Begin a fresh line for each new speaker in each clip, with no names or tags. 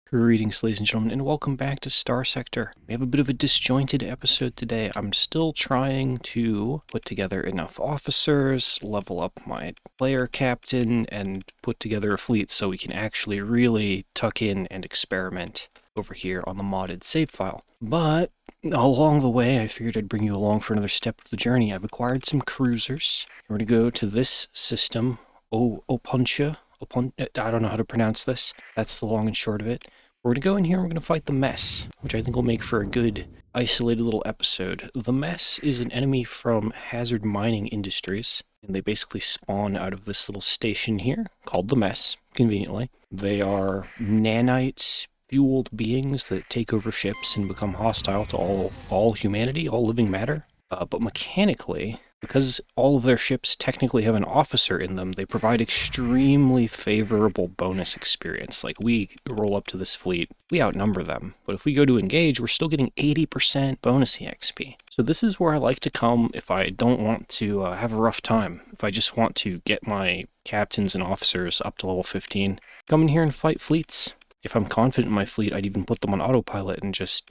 Greetings, ladies and gentlemen, and welcome back to Starsector. We have a bit of a disjointed episode today. I'm still trying to put together enough officers, level up my player captain, and put together a fleet so we can actually really tuck in and experiment over here on the modded save file. But along the way, I figured I'd bring you along for another step of the journey. I've acquired some cruisers. We're going to go to this system, Opuntia. I don't know how to pronounce this. That's the long and short of it. We're going to go in here and we're going to fight the Mess, which I think will make for a good, isolated little episode. The Mess is an enemy from Hazard Mining Industries, and they basically spawn out of this little station here, called the Mess, conveniently. They are nanite-fueled beings that take over ships and become hostile to all humanity, all living matter. But mechanically, because all of their ships technically have an officer in them, they provide extremely favorable bonus experience. Like, we roll up to this fleet, we outnumber them, but if we go to engage, we're still getting 80% bonus EXP. So this is where I like to come if I don't want to have a rough time. If I just want to get my captains and officers up to level 15, come in here and fight fleets. If I'm confident in my fleet, I'd even put them on autopilot and just,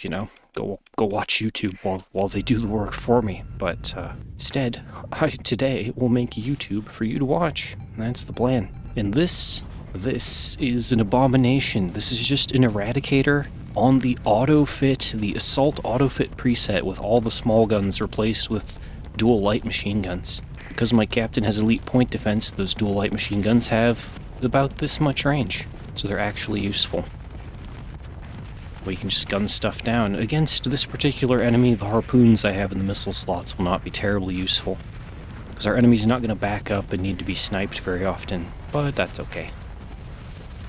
go watch YouTube while they do the work for me. But instead, I today will make YouTube for you to watch. That's the plan. And this is an abomination. This is just an Eradicator on the autofit, the assault autofit preset with all the small guns replaced with dual light machine guns. Because my captain has elite point defense, those dual light machine guns have about this much range. So they're actually useful. We can just gun stuff down. Against this particular enemy, the harpoons I have in the missile slots will not be terribly useful, because our enemy's not going to back up and need to be sniped very often, but that's okay.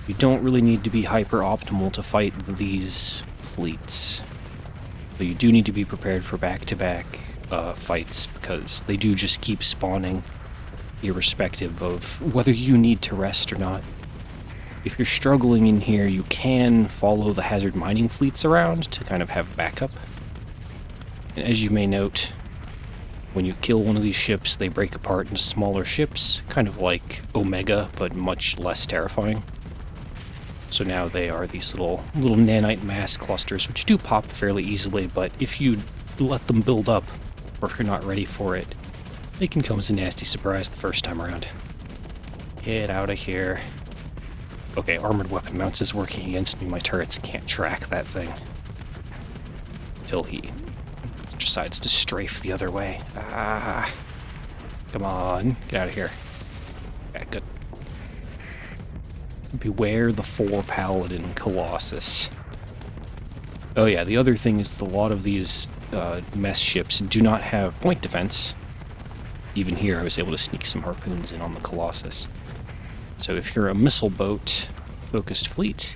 You don't really need to be hyper-optimal to fight these fleets. But you do need to be prepared for back-to-back fights, because they do just keep spawning, irrespective of whether you need to rest or not. If you're struggling in here, you can follow the hazard mining fleets around to kind of have backup. And as you may note, when you kill one of these ships, they break apart into smaller ships, kind of like Omega, but much less terrifying. So now they are these little nanite mass clusters, which do pop fairly easily, but if you let them build up, or if you're not ready for it, they can come as a nasty surprise the first time around. Get out of here. Okay, armored weapon mounts is working against me. My turrets can't track that thing. Until he decides to strafe the other way. Ah. Come on, get out of here. Okay, good. Beware the 4 Paladin Colossus. Oh yeah, the other thing is that a lot of these mess ships do not have point defense. Even here, I was able to sneak some harpoons in on the Colossus. So if you're a missile boat focused fleet,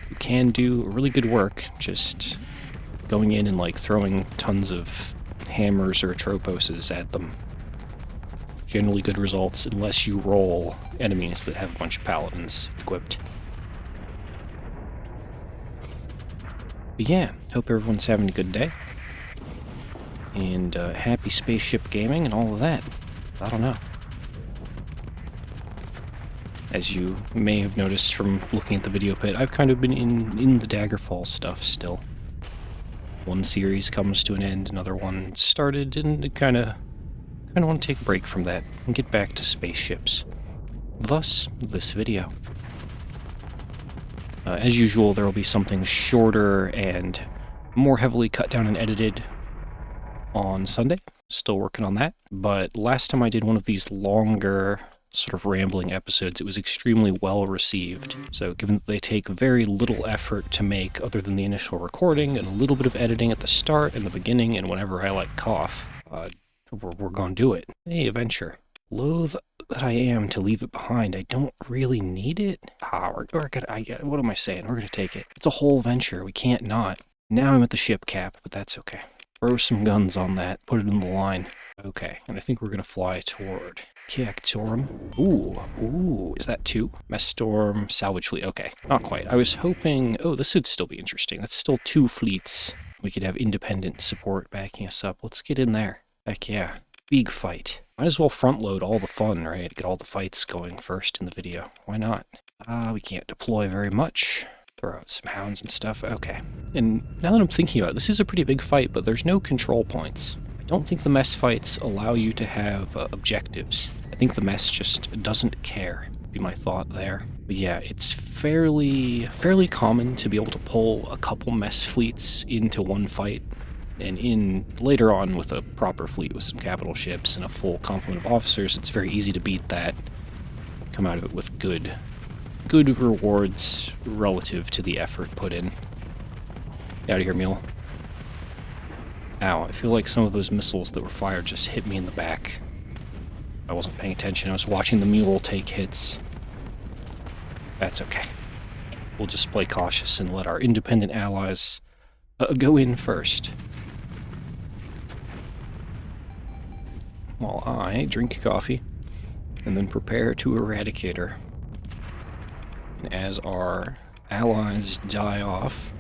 you can do really good work just going in and throwing tons of hammers or troposes at them. Generally good results unless you roll enemies that have a bunch of paladins equipped. But yeah, hope everyone's having a good day. And happy spaceship gaming and all of that. I don't know. As you may have noticed from looking at the video pit, I've kind of been in the Daggerfall stuff still. One series comes to an end, another one started, and I kind of want to take a break from that and get back to spaceships. Thus, this video. As usual, there will be something shorter and more heavily cut down and edited on Sunday. Still working on that. But last time I did one of these longer, sort of rambling episodes, it was extremely well received. So given that they take very little effort to make other than the initial recording and a little bit of editing at the start and the beginning and whenever I cough, we're gonna do it. Hey, adventure. Loath that I am to leave it behind. I don't really need it. What am I saying? We're gonna take it. It's a whole venture. We can't not. Now I'm at the ship cap, but that's okay. Throw some guns on that. Put it in the line. Okay, and I think we're gonna fly toward Kiaktorum. Ooh, is that 2? Mess Storm, Salvage Fleet. Okay, not quite. I was hoping, this would still be interesting. That's still 2 fleets. We could have independent support backing us up. Let's get in there. Heck yeah. Big fight. Might as well front load all the fun, right? Get all the fights going first in the video. Why not? We can't deploy very much. Throw out some hounds and stuff. Okay. And now that I'm thinking about it, this is a pretty big fight, but there's no control points. I don't think the mess fights allow you to have objectives. I think the mess just doesn't care, would be my thought there. But yeah, it's fairly common to be able to pull a couple mess fleets into one fight. And in later on with a proper fleet with some capital ships and a full complement of officers, it's very easy to beat that. Come out of it with good rewards relative to the effort put in. Get out of here, mule. Ow, I feel like some of those missiles that were fired just hit me in the back. I wasn't paying attention, I was watching the mule take hits. That's okay. We'll just play cautious and let our independent allies go in first. While I drink coffee and then prepare to eradicate her. And as our allies die off,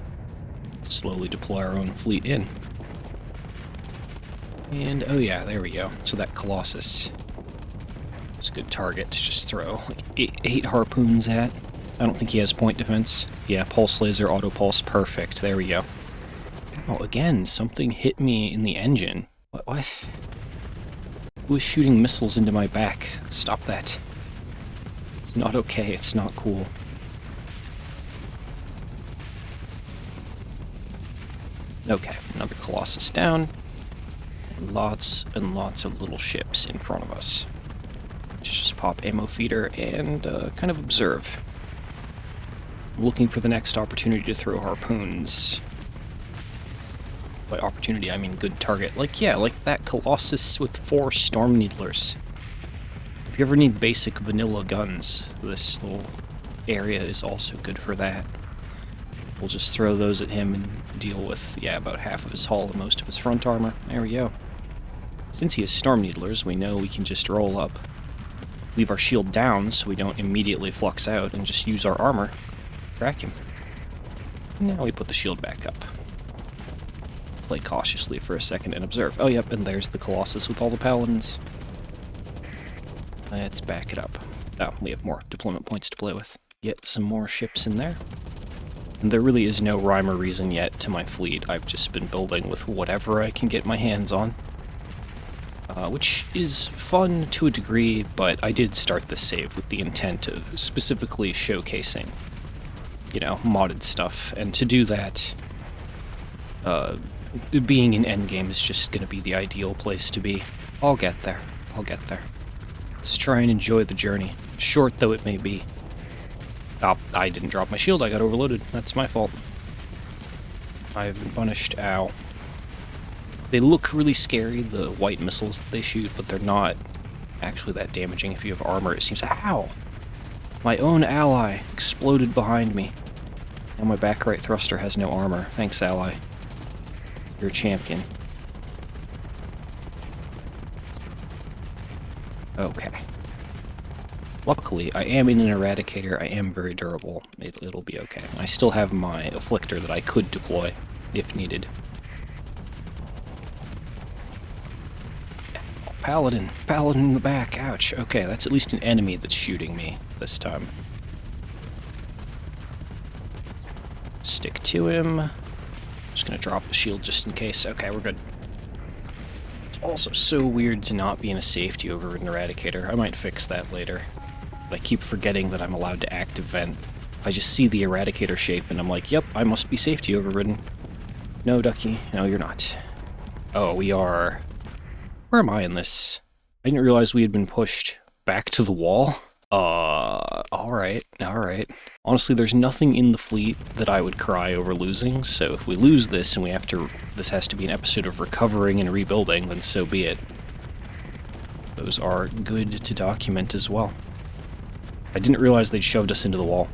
slowly deploy our own fleet in. And, oh yeah, there we go. So that Colossus is a good target to just throw like eight harpoons at. I don't think he has point defense. Yeah, pulse laser, auto pulse, perfect. There we go. Oh, again, something hit me in the engine. What? Who is shooting missiles into my back? Stop that. It's not okay, it's not cool. Okay, another Colossus down. Lots and lots of little ships in front of us. Let's just pop ammo feeder and kind of observe. Looking for the next opportunity to throw harpoons. By opportunity, I mean good target. Like, yeah, like that Colossus with 4 Storm Needlers. If you ever need basic vanilla guns, this little area is also good for that. We'll just throw those at him and deal with, yeah, about half of his hull and most of his front armor. There we go. Since he has Storm Needlers, we know we can just roll up, leave our shield down so we don't immediately flux out, and just use our armor to crack him. Now we put the shield back up. Play cautiously for a second and observe. Oh, yep, and there's the Colossus with all the paladins. Let's back it up. Oh, we have more deployment points to play with. Get some more ships in there. And there really is no rhyme or reason yet to my fleet. I've just been building with whatever I can get my hands on. Which is fun to a degree, but I did start this save with the intent of specifically showcasing, you know, modded stuff. And to do that, being in endgame is just going to be the ideal place to be. I'll get there. I'll get there. Let's try and enjoy the journey, short though it may be. Oh, I didn't drop my shield, I got overloaded. That's my fault. I've been punished. Ow. They look really scary, the white missiles that they shoot, but they're not actually that damaging if you have armor. It seems... Ow! My own ally exploded behind me. Now my back right thruster has no armor. Thanks, ally. You're a champion. Okay. Luckily, I am in an Eradicator. I am very durable. It'll be okay. I still have my Afflictor that I could deploy if needed. Paladin! Paladin in the back! Ouch. Okay, that's at least an enemy that's shooting me this time. Stick to him. Just gonna drop the shield just in case. Okay, we're good. It's also so weird to not be in a safety over an Eradicator. I might fix that later. But I keep forgetting that I'm allowed to active vent. I just see the Eradicator shape and I'm like, yep, I must be safety overridden. No, Ducky. No, you're not. Oh, we are... Where am I in this? I didn't realize we had been pushed back to the wall. Alright. Honestly, there's nothing in the fleet that I would cry over losing, so if we lose this and this has to be an episode of recovering and rebuilding, then so be it. Those are good to document as well. I didn't realize they'd shoved us into the wall.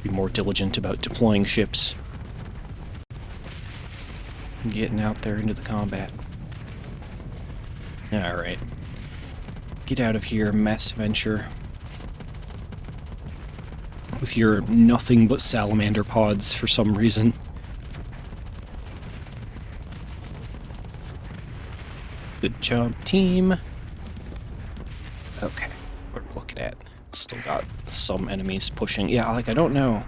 Be more diligent about deploying ships. Getting out there into the combat. Alright. Get out of here, mess venture. With your nothing but salamander pods for some reason. Good job, team. Okay, what are we looking at? Still got some enemies pushing. Yeah, like, I don't know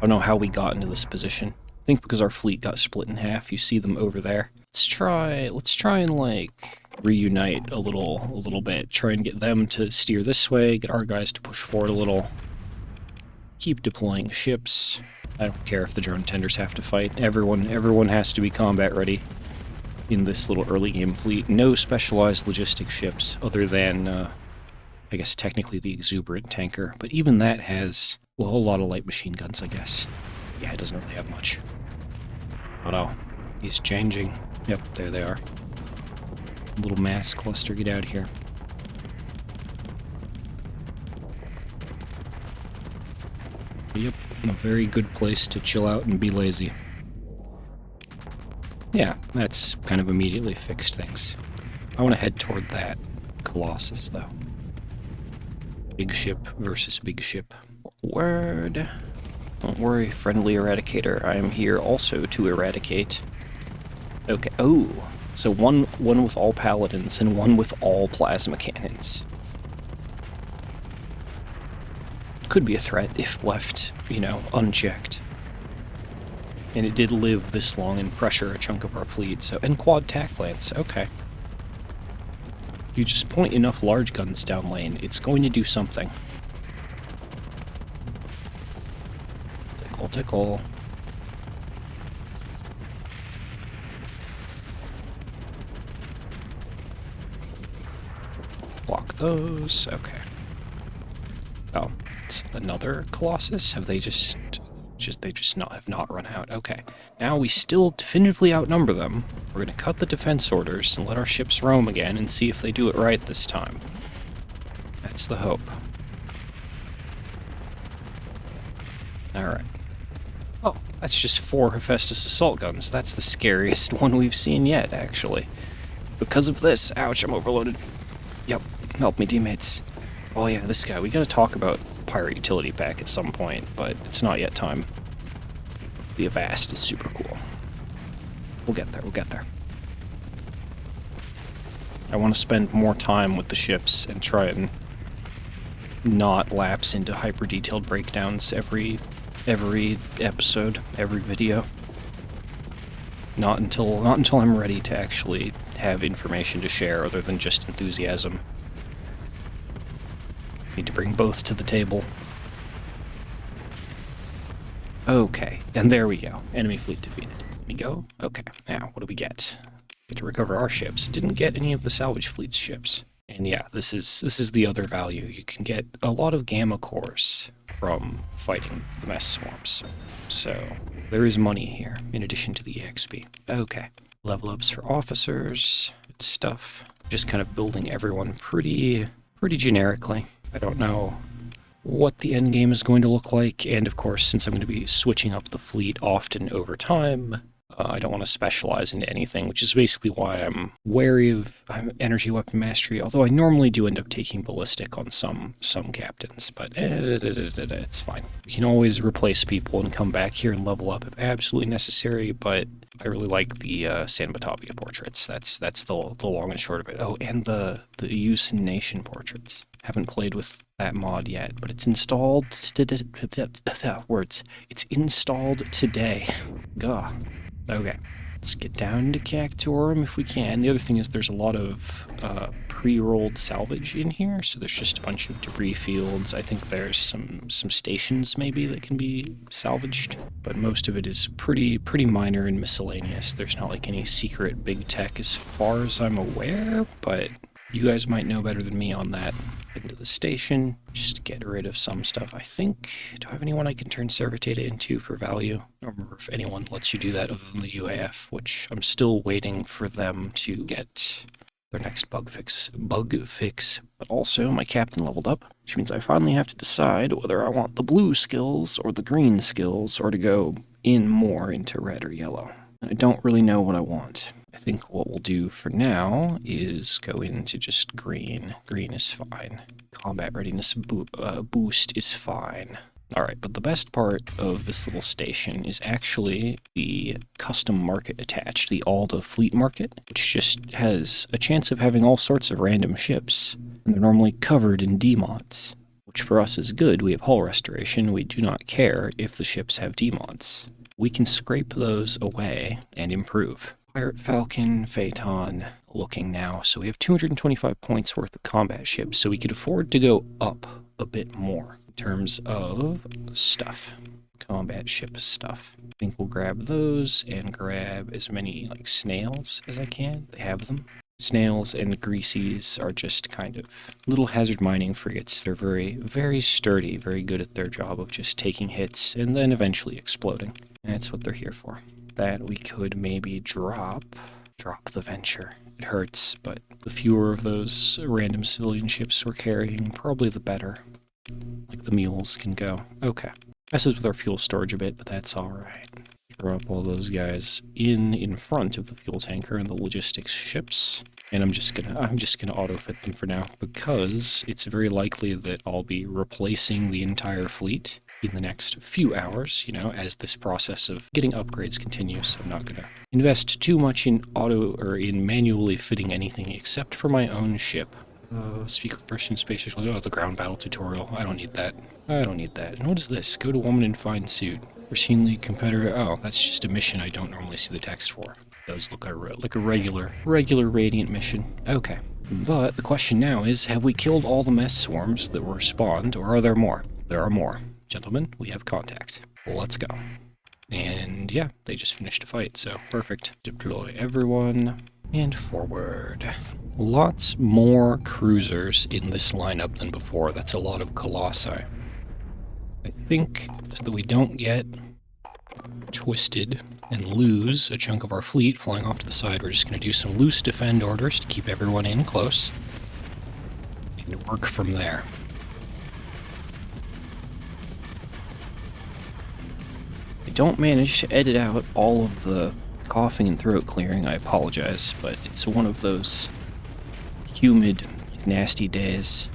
how we got into this position. I think because our fleet got split in half. You see them over there. Let's try and, like, reunite a little bit. Try and get them to steer this way, get our guys to push forward a little. Keep deploying ships. I don't care if the drone tenders have to fight. Everyone has to be combat ready in this little early game fleet. No specialized logistic ships other than, I guess technically the exuberant tanker, but even that has a whole lot of light machine guns, I guess. Yeah, it doesn't really have much. Oh no, he's changing. Yep, there they are. Little mass cluster, get out of here. Yep, a very good place to chill out and be lazy. Yeah, that's kind of immediately fixed things. I want to head toward that Colossus, though. Big ship versus big ship. Word. Don't worry, friendly Eradicator. I am here also to eradicate. Okay, oh. So one with all paladins and one with all plasma cannons. Could be a threat if left, you know, unchecked. And it did live this long and pressure a chunk of our fleet, so... And quad tack lance, okay. You just point enough large guns down lane, it's going to do something. Tickle, tickle. Block those, okay. Oh, it's another Colossus? Have they just have not run out? Okay. Now we still definitively outnumber them. We're gonna cut the defense orders and let our ships roam again and see if they do it right this time. That's the hope. Alright. Oh, that's just 4 Hephaestus assault guns. That's the scariest one we've seen yet, actually. Because of this. Ouch, I'm overloaded. Yep, help me, teammates. Oh yeah, this guy. We gotta talk about Pirate Utility Pack at some point, but it's not yet time. The Avast is super cool. We'll get there, we'll get there. I want to spend more time with the ships and try and not lapse into hyper-detailed breakdowns every episode, every video. Not until I'm ready to actually have information to share other than just enthusiasm. Need to bring both to the table. Okay, and there we go. Enemy fleet defeated. Let me go. Okay, now what do we get? Get to recover our ships. Didn't get any of the salvage fleet's ships. And yeah, this is the other value. You can get a lot of gamma cores from fighting the mess swamps. So there is money here in addition to the EXP. Okay, level ups for officers. Good stuff. Just kind of building everyone pretty generically. I don't know what the end game is going to look like, and of course, since I'm going to be switching up the fleet often over time, I don't want to specialize into anything, which is basically why I'm wary of energy weapon mastery, although I normally do end up taking ballistic on some captains, but it's fine. You can always replace people and come back here and level up if absolutely necessary, but I really like the San Batavia portraits. That's the long and short of it. Oh, and the Eusan Nation portraits. Haven't played with that mod yet, but it's installed words. It's installed today. Gah. Okay. Let's get down to Cactorum if we can. The other thing is there's a lot of pre-rolled salvage in here, so there's just a bunch of debris fields. I think there's some stations maybe that can be salvaged, but most of it is pretty minor and miscellaneous. There's not like any secret big tech as far as I'm aware, but you guys might know better than me on that. Into the station, just get rid of some stuff. I think, do I have anyone I can turn server data into for value? I don't remember if anyone lets you do that other than the UAF, which I'm still waiting for them to get their next bug fix. But also, my captain leveled up, which means I finally have to decide whether I want the blue skills or the green skills, or to go in more into red or yellow. I don't really know what I want. I think what we'll do for now is go into just green. Green is fine. Combat readiness boost is fine. Alright, but the best part of this little station is actually the custom market attached, the Alda Fleet Market, which just has a chance of having all sorts of random ships, and they're normally covered in D-mods, which for us is good. We have hull restoration. We do not care if the ships have demods. We can scrape those away and improve. Pirate Falcon, Phaeton, looking now. So we have 225 points worth of combat ships, so we could afford to go up a bit more in terms of stuff. Combat ship stuff. I think we'll grab those and grab as many like snails as I can. They have them. Snails and greasies are just kind of little hazard mining frigates. They're very, very sturdy, very good at their job of just taking hits and then eventually exploding. And that's what they're here for. That we could maybe drop the Venture. It hurts, but the fewer of those random civilian ships we're carrying, probably the better. Like the mules can go. Okay. Messes with our fuel storage a bit, but that's alright. Drop all those guys in front of the fuel tanker and the logistics ships. And I'm just gonna auto-fit them for now, because it's very likely that I'll be replacing the entire fleet in the next few hours, you know, as this process of getting upgrades continues. I'm not gonna invest too much in in manually fitting anything except for my own ship. Speak with person, spaceships, the ground battle tutorial. I don't need that. I don't need that. And what is this? Go to woman in fine suit. Routinely competitor. Oh, that's just a mission I don't normally see the text for. It does look like a regular Radiant mission. Okay. But the question now is, have we killed all the mess swarms that were spawned, or are there more? There are more. Gentlemen, we have contact. Let's go. And yeah, they just finished a fight, so perfect. Deploy everyone. And forward. Lots more cruisers in this lineup than before. That's a lot of colossi. I think so that we don't get twisted and lose a chunk of our fleet flying off to the side, we're just going to do some loose defend orders to keep everyone in close and work from there. I don't manage to edit out all of the coughing and throat clearing, I apologize, but it's one of those humid, nasty days.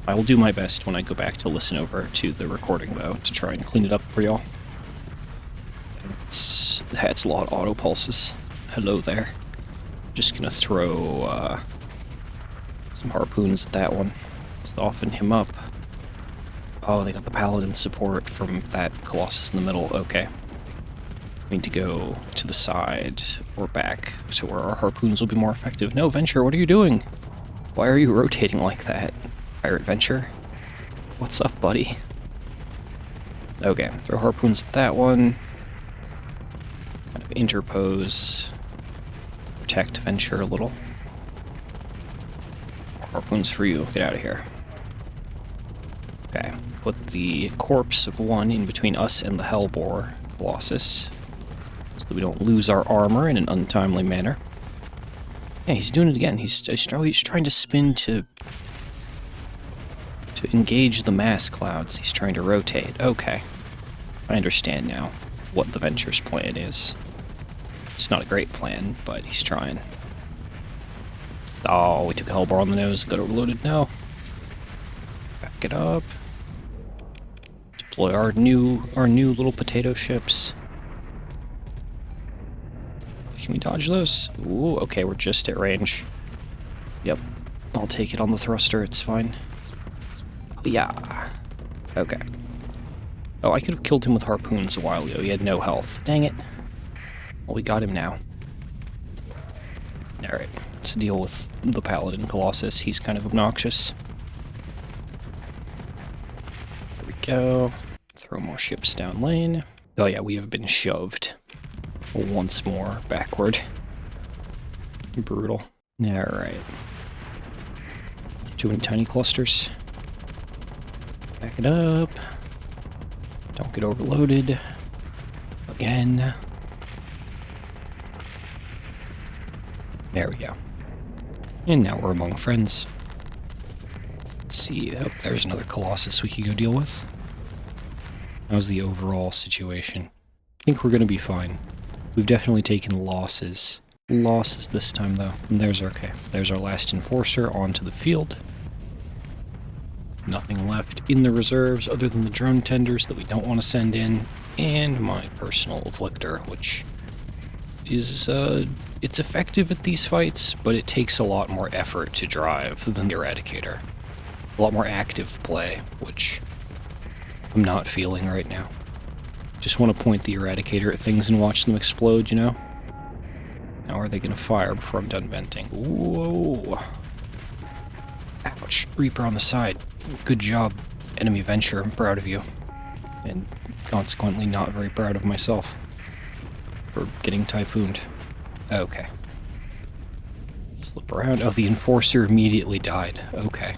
I will do my best when I go back to listen over to the recording, though, to try and clean it up for y'all. That's a lot of auto pulses. Hello there. Just gonna throw some harpoons at that one. Soften him up. Oh, they got the paladin support from that Colossus in the middle. Okay. We need to go to the side or back to where our harpoons will be more effective. No, Venture, what are you doing? Why are you rotating like that? Pirate Venture? What's up, buddy? Okay, throw harpoons at that one. Kind of interpose. Protect Venture a little. Harpoons for you. Get out of here. Okay, put the corpse of one in between us and the Hellbore Colossus, so that we don't lose our armor in an untimely manner. Yeah, he's doing it again. He's trying to spin to engage the mass clouds. He's trying to rotate. Okay. I understand now what the Venture's plan is. It's not a great plan, but he's trying. Oh, we took a Hellbore on the nose. Got overloaded now. Back it up. Deploy our new little potato ships. Can we dodge those? Ooh, okay, we're just at range. Yep. I'll take it on the thruster, it's fine. Yeah. Okay. Oh, I could have killed him with harpoons a while ago. He had no health. Dang it. Well, we got him now. Alright, let's deal with the Paladin Colossus. He's kind of obnoxious. There we go. Throw more ships down lane. Oh yeah, we have been shoved once more backward. Brutal. Alright. Doing tiny clusters. Back it up. Don't get overloaded. Again. There we go. And now we're among friends. Let's see. Oh, there's another Colossus we could go deal with. How's the overall situation? I think we're going to be fine. We've definitely taken losses. Losses this time, though. And there's our last Enforcer onto the field. Nothing left in the reserves other than the drone tenders that we don't want to send in, and my personal Afflictor, which is, it's effective at these fights, but it takes a lot more effort to drive than the Eradicator. A lot more active play, which I'm not feeling right now. Just want to point the Eradicator at things and watch them explode, you know? Now are they going to fire before I'm done venting? Whoa! Ouch. Reaper on the side. Good job, enemy venture. I'm proud of you. And consequently not very proud of myself for getting typhooned. Okay. Slip around. Oh, the Enforcer immediately died. Okay.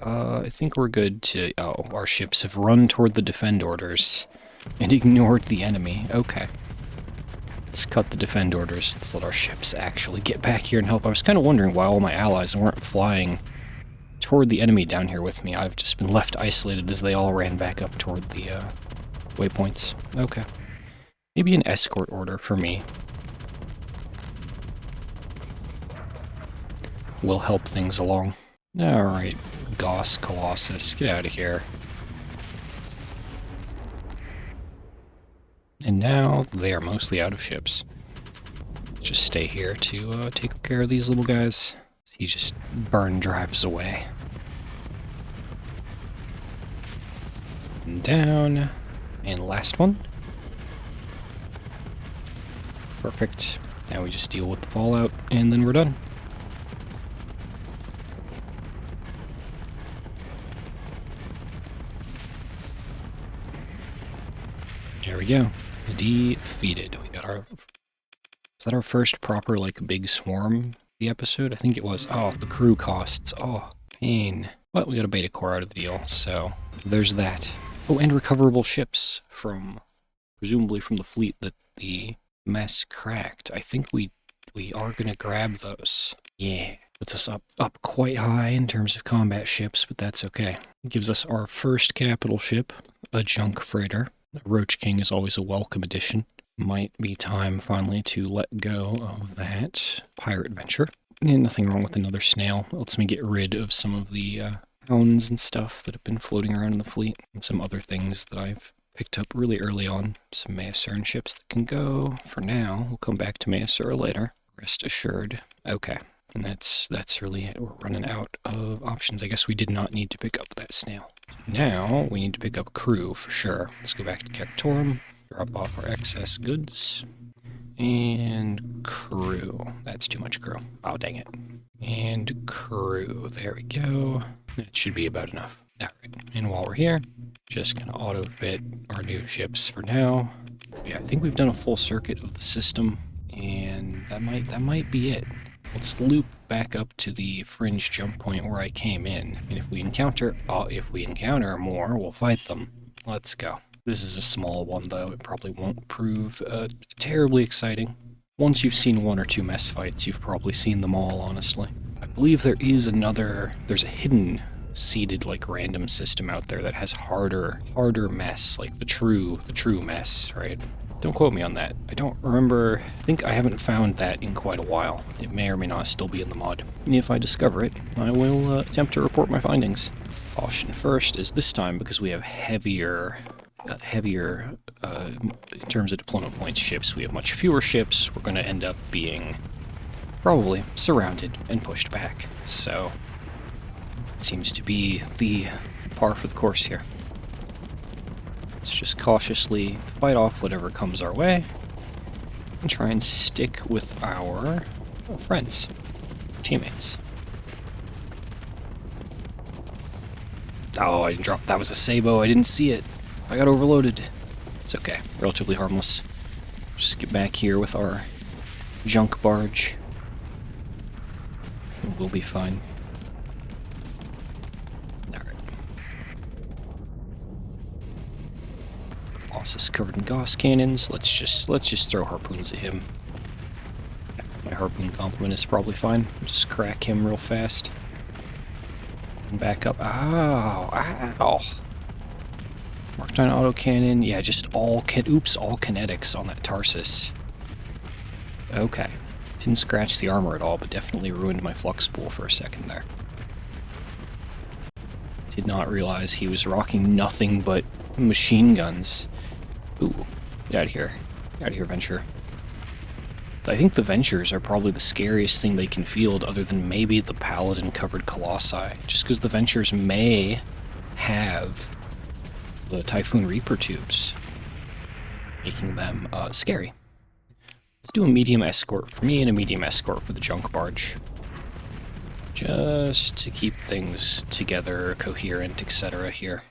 I think we're good to... Oh, our ships have run toward the defend orders and ignored the enemy. Okay. Let's cut the defend orders. Let's let our ships actually get back here and help. I was kind of wondering why all my allies weren't flying toward the enemy down here with me. I've just been left isolated as they all ran back up toward the waypoints. Okay. Maybe an escort order for me will help things along. Alright, Goss Colossus, get out of here. And now they are mostly out of ships. Just stay here to take care of these little guys. He just burn drives away. And down. And last one. Perfect. Now we just deal with the fallout, and then we're done. There we go. Defeated. We got our... Is that our first proper, like, big swarm the episode? I think it was. Oh, the crew costs. Oh, pain. But we got a beta core out of the deal, so there's that. Oh, and recoverable ships from, presumably from the fleet that the mess cracked. I think we are gonna grab those. Yeah. Puts us up quite high in terms of combat ships, but that's okay. It gives us our first capital ship, a junk freighter. Roach King is always a welcome addition. Might be time finally to let go of that pirate venture. And nothing wrong with another snail. It lets me get rid of some of the hounds and stuff that have been floating around in the fleet, and some other things that I've picked up really early on. Some Mayasuran ships that can go. For now, we'll come back to Mayasura later. Rest assured. Okay. And that's really it. We're running out of options. I guess we did not need to pick up that snail. Now, we need to pick up crew for sure. Let's go back to Cactorum, drop off our excess goods, and crew. That's too much crew. Oh, dang it. And crew. There we go. That should be about enough. Alright, and while we're here, just gonna auto-fit our new ships for now. Yeah, I think we've done a full circuit of the system, and that might be it. Let's loop back up to the fringe jump point where I came in, and if we encounter more, we'll fight them. Let's go. This is a small one, though. It probably won't prove terribly exciting. Once you've seen one or two mess fights, you've probably seen them all, honestly. I believe there's a hidden seeded, like, random system out there that has harder mess, like the true mess, right? Don't quote me on that. I don't remember. I think I haven't found that in quite a while. It may or may not still be in the mod. And if I discover it, I will attempt to report my findings. Caution first is this time, because we have heavier in terms of deployment points ships. We have much fewer ships. We're going to end up being probably surrounded and pushed back. So it seems to be the par for the course here. Let's just cautiously fight off whatever comes our way and try and stick with our friends, teammates. Oh, I didn't drop. That was a Sabo. I didn't see it. I got overloaded. It's okay. Relatively harmless. Just get back here with our junk barge. We'll be fine. Is covered in Gauss cannons. Let's just throw harpoons at him. My harpoon complement is probably fine. Just crack him real fast. And back up. Ow! Ow! Mark 9 autocannon. Yeah, just all kinetics on that Tarsus. Okay. Didn't scratch the armor at all, but definitely ruined my flux pool for a second there. Did not realize he was rocking nothing but machine guns. Ooh, get out of here. Get out of here, Venture. I think the Ventures are probably the scariest thing they can field, other than maybe the Paladin-covered Colossi, just because the Ventures may have the Typhoon Reaper tubes, making them scary. Let's do a medium escort for me and a medium escort for the junk barge, just to keep things together, coherent, etc. here.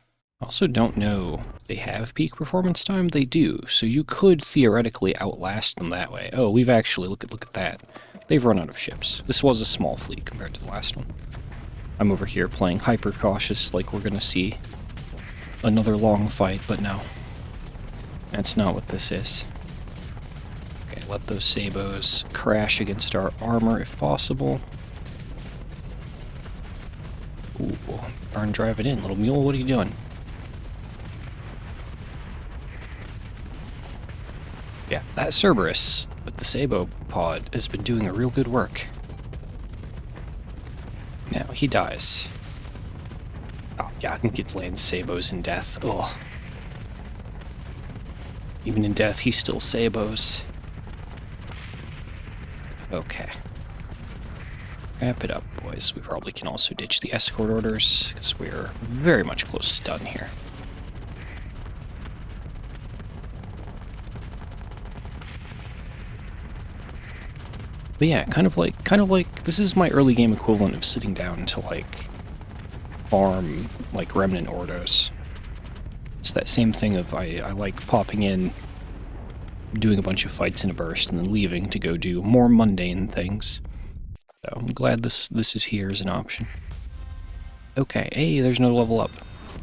Also don't know if they have peak performance time. They do, so you could theoretically outlast them that way. Oh, we've actually, look at that. They've run out of ships. This was a small fleet compared to the last one. I'm over here playing hyper cautious, like we're gonna see another long fight, but no. That's not what this is. Okay, let those sabos crash against our armor if possible. Ooh, burn, drive it in. Little mule, what are you doing? Yeah, that Cerberus with the Sabo pod has been doing a real good work. Now, he dies. Oh, yeah, he gets land Sabos in death. Oh. Even in death, he still Sabos. Okay. Wrap it up, boys. We probably can also ditch the escort orders, because we're very much close to done here. But yeah, kind of like this is my early game equivalent of sitting down to like farm like remnant ordos. It's that same thing of I like popping in, doing a bunch of fights in a burst, and then leaving to go do more mundane things. So I'm glad this is here as an option. Okay, hey, there's no level up.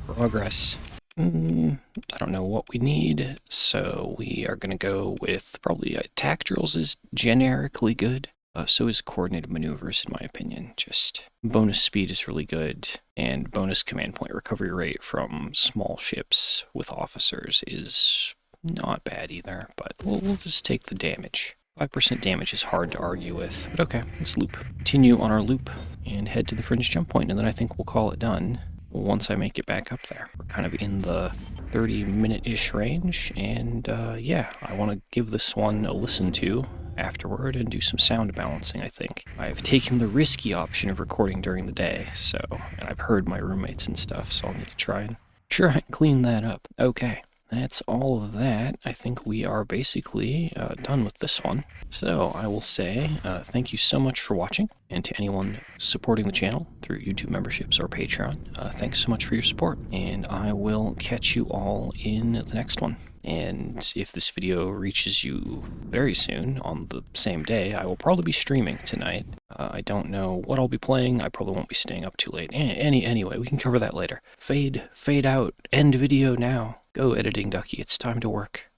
Progress. I don't know what we need, so we are going to go with probably attack drills is generically good. So is coordinated maneuvers, in my opinion. Just bonus speed is really good, and bonus command point recovery rate from small ships with officers is not bad either, but we'll just take the damage. 5% damage is hard to argue with, but okay, let's loop. Continue on our loop and head to the fringe jump point, and then I think we'll call it done once I make it back up there. We're kind of in the 30-minute-ish range, and yeah, I want to give this one a listen to afterward and do some sound balancing, I think. I've taken the risky option of recording during the day, and I've heard my roommates and stuff, so I'll need to try and clean that up. Okay. That's all of that. I think we are basically done with this one. So I will say thank you so much for watching, and to anyone supporting the channel through YouTube memberships or Patreon, thanks so much for your support, and I will catch you all in the next one. And if this video reaches you very soon, on the same day, I will probably be streaming tonight. I don't know what I'll be playing. I probably won't be staying up too late. Anyway, we can cover that later. Fade out, end video now. Go editing ducky, it's time to work.